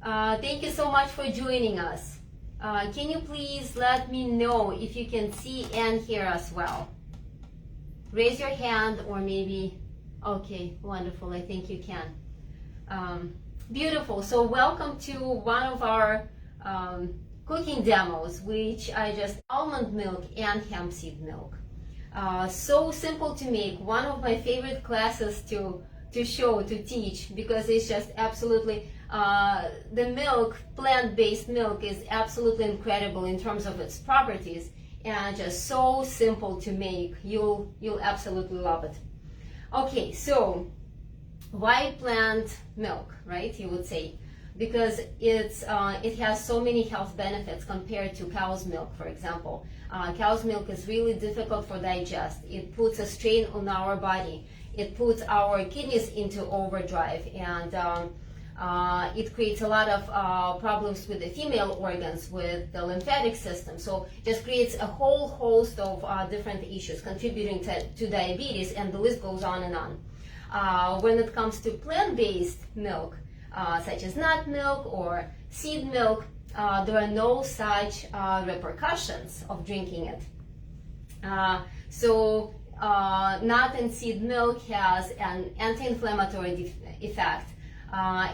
Thank you so much for joining us. Can you please let me know if you can see and hear us well? Raise your hand, or maybe, okay, wonderful, I think you can. Beautiful, so welcome to one of our cooking demos, which I just almond milk and hemp seed milk. So simple to make, one of my favorite classes to teach, because it's just absolutely, the milk, plant-based milk, is absolutely incredible in terms of its properties, and just so simple to make. You'll absolutely love it. Okay, so why plant milk, right? You would say, because it has so many health benefits compared to cow's milk, for example. Cow's milk is really difficult for digest. It puts a strain on our body. It puts our kidneys into overdrive, and it creates a lot of problems with the female organs, with the lymphatic system. So just creates a whole host of different issues contributing to diabetes, and the list goes on and on. When it comes to plant-based milk, such as nut milk or seed milk, there are no such repercussions of drinking it. Nut and seed milk has an anti-inflammatory effect.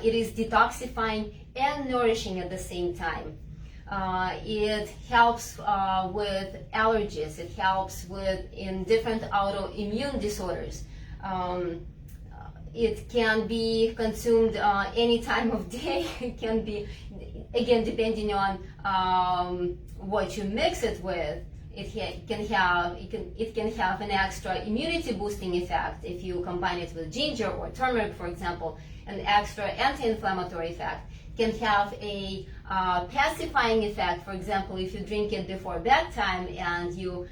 It is detoxifying and nourishing at the same time. It helps with allergies. It helps in different autoimmune disorders. It can be consumed any time of day. It can be, again, depending on what you mix it with. It can have an extra immunity boosting effect if you combine it with ginger or turmeric, for example. An extra anti-inflammatory effect. Can have a pacifying effect. For example, if you drink it before bedtime and you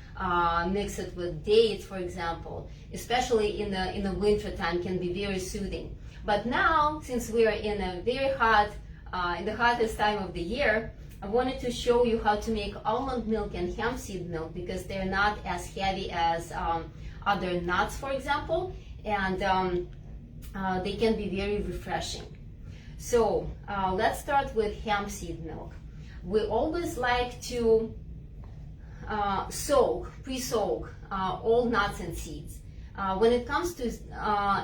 mix it with dates, for example, especially in the winter time, can be very soothing. But now, since we are in a very hot, in the hottest time of the year, I wanted to show you how to make almond milk and hemp seed milk, because they're not as heavy as other nuts, for example, and they can be very refreshing. So let's start with hemp seed milk. We always like to pre-soak all nuts and seeds. When it comes to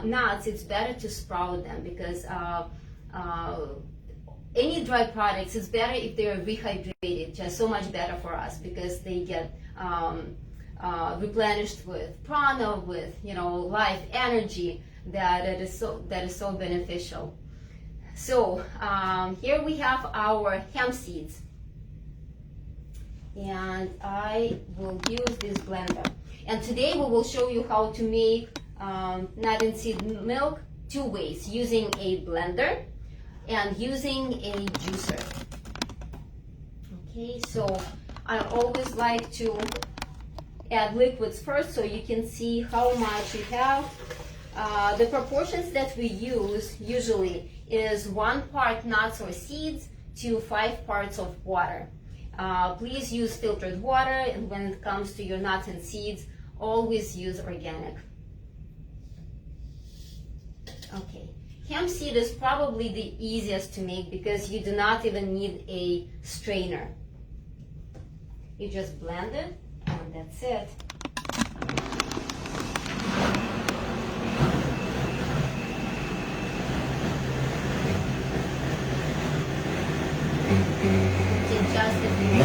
nuts, it's better to sprout them, because any dry products, it's better if they are rehydrated, just so much better for us, because they get replenished with prana, with life energy that is so beneficial. So here we have our hemp seeds, and I will use this blender. And today we will show you how to make nut and seed milk two ways: using a blender and using a juicer. Okay, so I always like to add liquids first, so you can see how much you have. The proportions that we use usually is 1 part nuts or seeds to 5 parts of water. Please use filtered water, and when it comes to your nuts and seeds, always use organic. Okay. Hemp seed is probably the easiest to make, because you do not even need a strainer. You just blend it, and that's it. Just a few.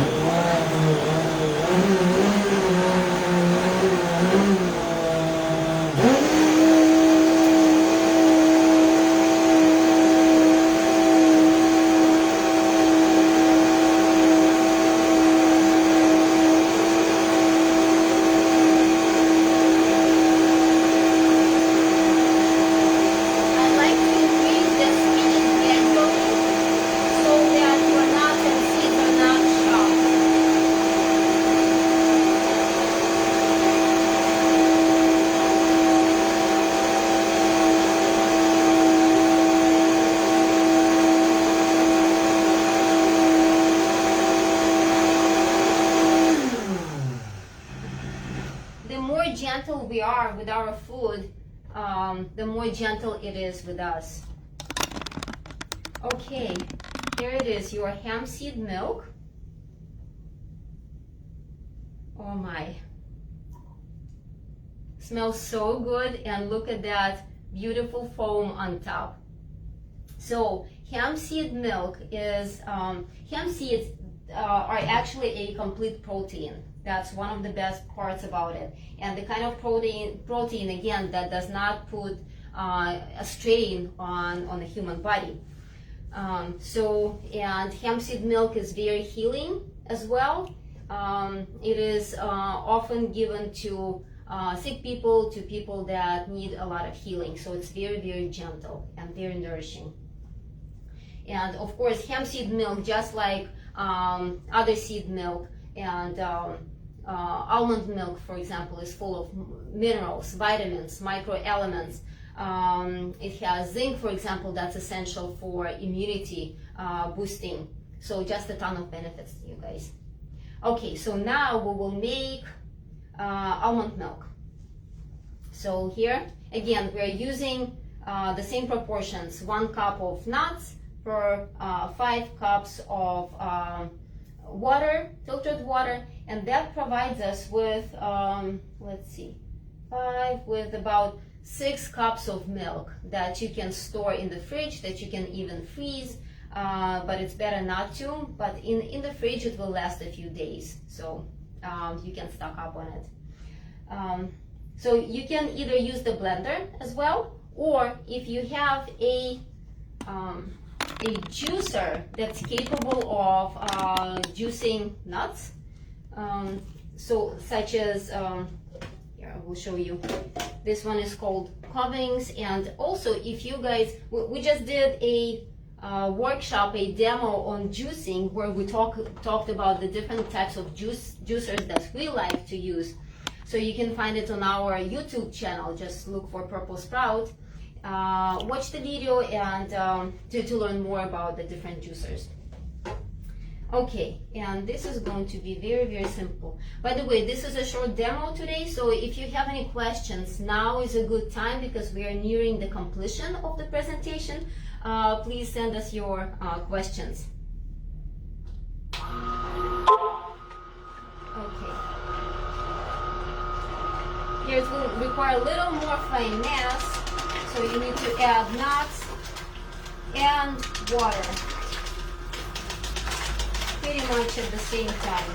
gentle we are with our food, the more gentle it is with us. Okay, here it is, your hemp seed milk. Oh my. Smells so good, and look at that beautiful foam on top. So hemp seed milk is, hemp seeds are actually a complete protein. That's one of the best parts about it. And the kind of protein again, that does not put a strain on the human body. And hemp seed milk is very healing as well. It is often given to sick people, to people that need a lot of healing. So it's very, very gentle and very nourishing. And of course, hemp seed milk, just like other seed milk and almond milk, for example, is full of minerals, vitamins, microelements. It has zinc, for example, that's essential for immunity boosting. So just a ton of benefits to you guys. Okay, so now we will make almond milk. So here, again, we're using the same proportions, 1 cup of nuts per 5 cups of water, filtered water, and that provides us with, let's see, 5 with about 6 cups of milk that you can store in the fridge, that you can even freeze, but it's better not to. But in the fridge it will last a few days, so you can stock up on it. So you can either use the blender as well, or if you have a juicer that's capable of juicing nuts, so such as here I will show you. This one is called Covings, and also if you guys, we just did a workshop, a demo on juicing, where we talked about the different types of juicers that we like to use. So you can find it on our YouTube channel. Just look for Purple Sprout. Watch the video and to learn more about the different juicers. Okay, and this is going to be very, very simple. By the way, this is a short demo today, so if you have any questions, now is a good time because we are nearing the completion of the presentation. Please send us your questions. Okay. Here it will require a little more finesse, so you need to add nuts and water pretty much at the same time.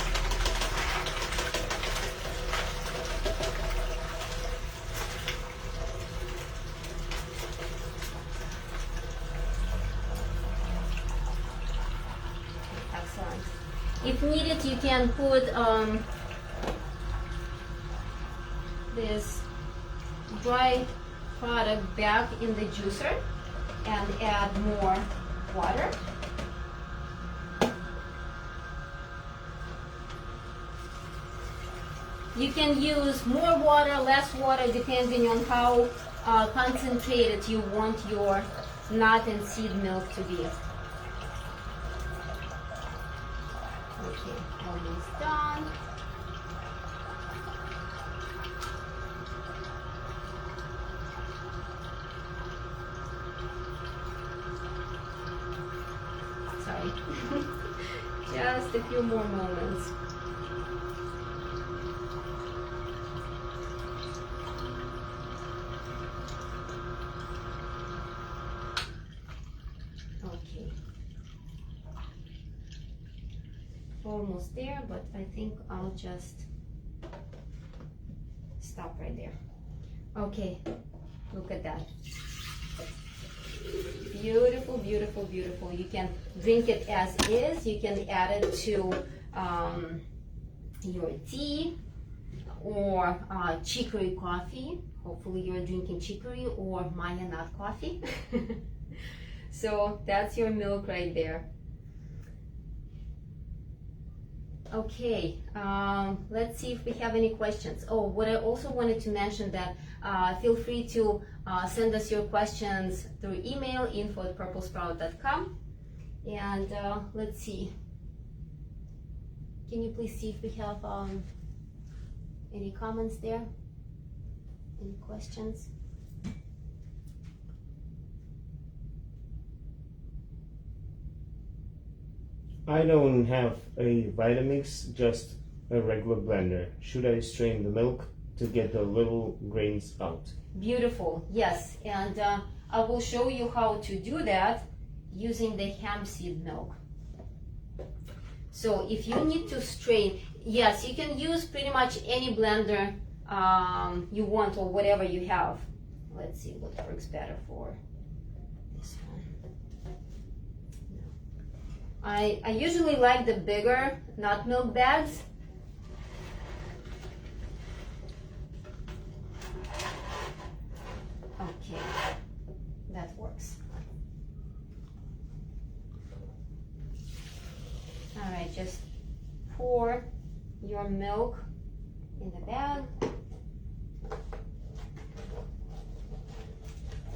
Excellent. If needed, you can put this dry product back in the juicer and add more water. You can use more water, less water, depending on how concentrated you want your nut and seed milk to be. Okay, almost done. Sorry. Just a few more moments. Almost there, but I think I'll just stop right there. Okay, look at that. Beautiful, beautiful, beautiful. You can drink it as is. You can add it to your tea or chicory coffee. Hopefully you're drinking chicory or Maya nut coffee. So that's your milk right there. Okay, let's see if we have any questions. Oh, what I also wanted to mention that feel free to send us your questions through email, info@purplesprout.com. And let's see. Can you please see if we have any comments there? Any questions? I don't have a Vitamix, just a regular blender. Should I strain the milk to get the little grains out? Beautiful, yes. And I will show you how to do that using the hemp seed milk. So if you need to strain, yes, you can use pretty much any blender you want or whatever you have. Let's see what works better for this one. I usually like the bigger nut milk bags. Okay, that works. All right, just pour your milk in the bag.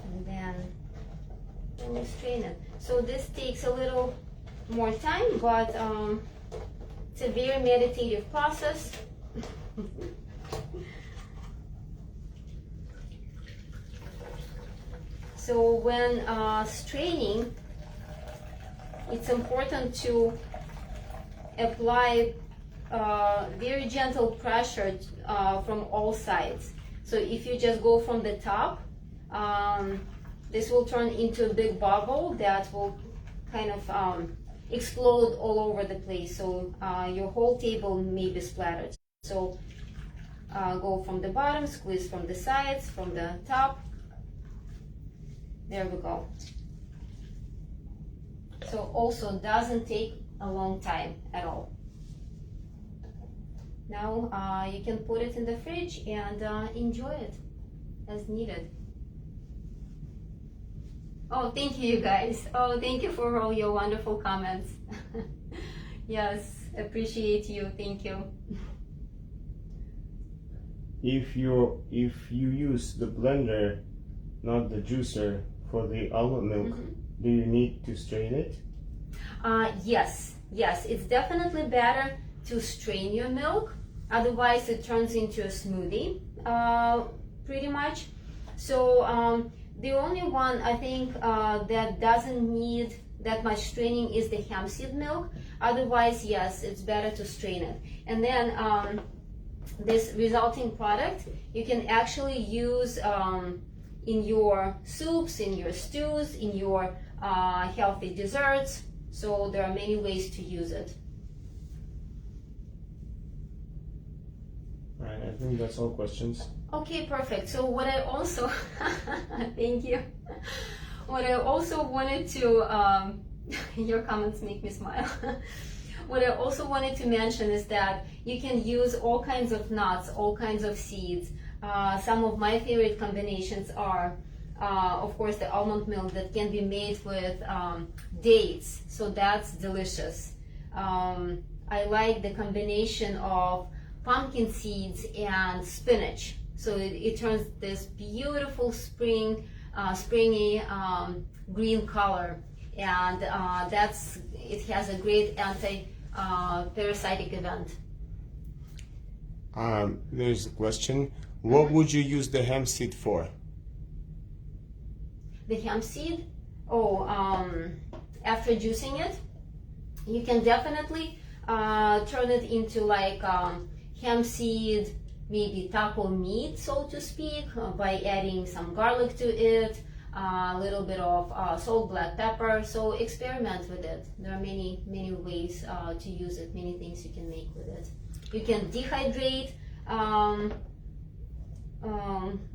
And then you strain it. So this takes a little more time, but it's a very meditative process. So when straining, it's important to apply very gentle pressure from all sides. So if you just go from the top, this will turn into a big bubble that will kind of explode all over the place. So your whole table may be splattered. So go from the bottom, squeeze from the sides, from the top. There we go. So also doesn't take a long time at all. Now you can put it in the fridge and enjoy it as needed. Oh, thank you, you guys. Oh, thank you for all your wonderful comments. Yes, appreciate you. Thank you. If you use the blender, not the juicer, for the almond milk, do you need to strain it? Yes, it's definitely better to strain your milk. Otherwise, it turns into a smoothie, pretty much. So the only one I think that doesn't need that much straining is the hemp seed milk. Otherwise, yes, it's better to strain it. And then this resulting product you can actually use in your soups, in your stews, in your healthy desserts. So there are many ways to use it. Right, I think that's all questions. Okay, perfect. So what I also, thank you. What I also wanted to, your comments make me smile. What I also wanted to mention is that you can use all kinds of nuts, all kinds of seeds. Some of my favorite combinations are, of course, the almond milk that can be made with dates. So that's delicious. I like the combination of pumpkin seeds and spinach. So it turns this beautiful springy green color, and it has a great anti-parasitic event. There's a question. What would you use the hemp seed for? The hemp seed? After juicing it, you can definitely turn it into like hemp seed, maybe taco meat, so to speak, by adding some garlic to it, a little bit of salt, black pepper. So experiment with it. There are many ways to use it, many things you can make with it. You can dehydrate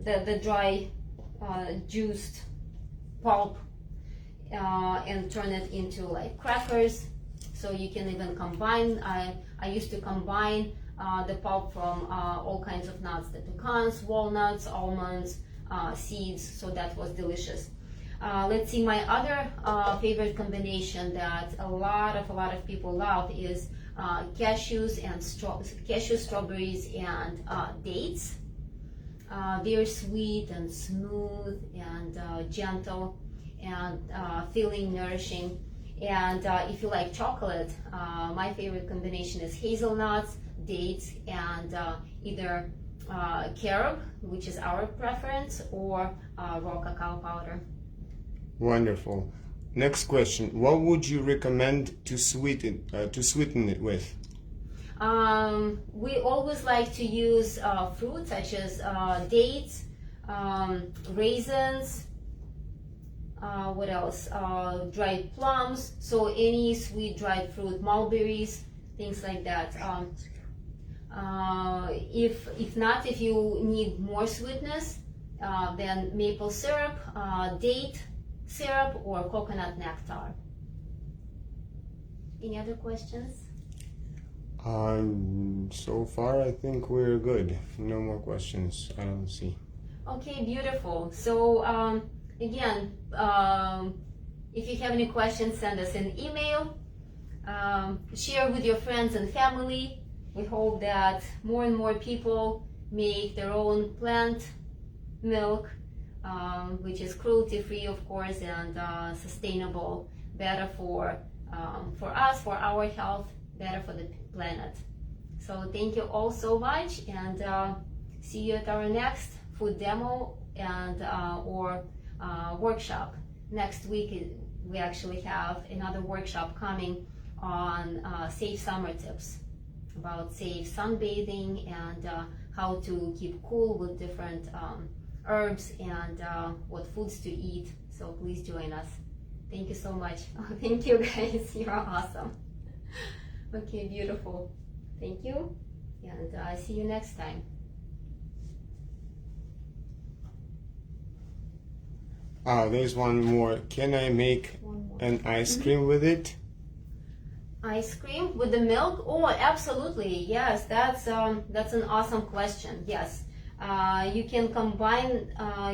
the dry juiced pulp and turn it into like crackers. So you can even combine. I used to combine the pulp from all kinds of nuts, the pecans, walnuts, almonds, seeds, so that was delicious. Let's see, my other favorite combination that a lot of people love is cashews and strawberries and dates. Very sweet and smooth and gentle and filling, nourishing. And if you like chocolate, my favorite combination is hazelnuts, dates, and either carob, which is our preference, or raw cacao powder. Wonderful. Next question: what would you recommend to sweeten it with? We always like to use fruits such as dates, raisins, what else? Dried plums. So any sweet dried fruit, mulberries, things like that. If not, if you need more sweetness, then maple syrup, date syrup, or coconut nectar. Any other questions? So far I think we're good. No more questions. I don't see. Okay, beautiful. So again, if you have any questions, send us an email. Share with your friends and family. We hope that more and more people make their own plant milk, which is cruelty-free, of course, and sustainable, better for us, for our health, better for the planet. So thank you all so much, and see you at our next food demo and or workshop. Next week we actually have another workshop coming on safe summer tips about safe sunbathing and how to keep cool with different herbs and what foods to eat. So please join us. Thank you so much. Thank you guys, you're awesome. Okay, beautiful. Thank you, and see you next time. There's one more. Can I make an ice cream with it? Ice cream with the milk? Oh, absolutely. Yes, that's an awesome question. Yes, you can combine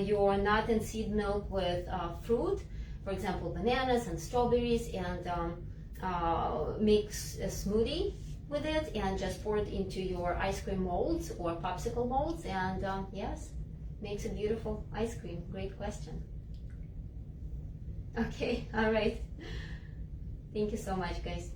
your nut and seed milk with fruit, for example, bananas and strawberries, and mix a smoothie with it, and just pour it into your ice cream molds or popsicle molds, and yes, makes a beautiful ice cream. Great question. Okay, all right. Thank you so much, guys.